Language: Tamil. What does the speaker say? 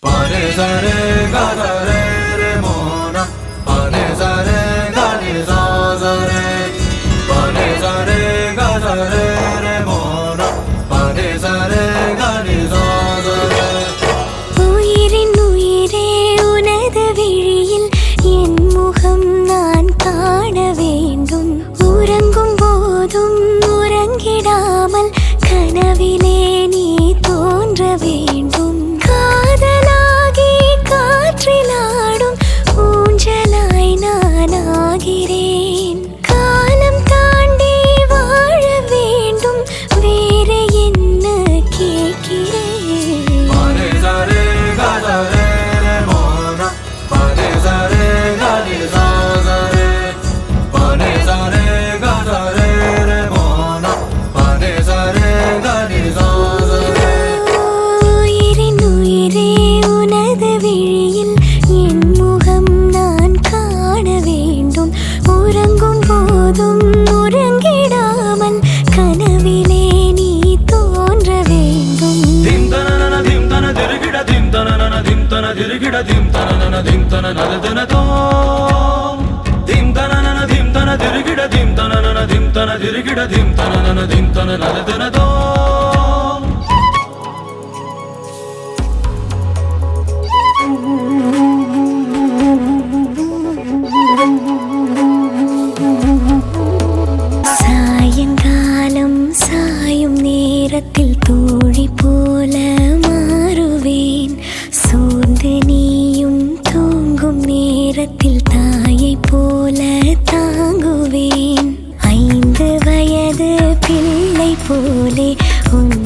Pane sa re ga sa re re mo na. Pane sa re ga ni sa re. Pane sa re ga sa re re mo na. Pane sa re ga ni sa re. உயிரின் உயிரே உனது விழியில் என் முகம் நான் காண வேண்டும். உறங்கும் போதும் உறங்கிடாமல் கனவிலே நீ தோன்ற வேண்டும். காதலாகி காற்றிலாடும் ஊஞ்சலாய் நான் ஆகிறேன். காலம் தாண்டி வாழ வேண்டும், வேறு என்ன கேட்கிறேன்? Pane sa re ga sa re re mo na. Pane sa re ga ni sa re. Pane sa re ga sa re re mo na. Pane sa re ga ni sa re. உயிரின் உயிரே உனது விழியில் என் முகம் நான் காண வேண்டும். உறங்கும் போதும் உறங்கிடாமல் கனவிலே நீ தோன்ற வேண்டும். Dim tanana dim tana dirigida dim tanana dim tana dirigida dim tanana dim tana nadana to. Dim tanana dim tana dirigida dim tanana dim tana dirigida dim tanana dim tana nadana to. சாயங்காலம் சாயும் நேரத்தில் தோழி போல மாறுவேன். சோர்ந்து நீயும் தூங்கும் நேரத்தில் தாயை போல தாங்குவேன். 5 வயது பிள்ளை போலே உன்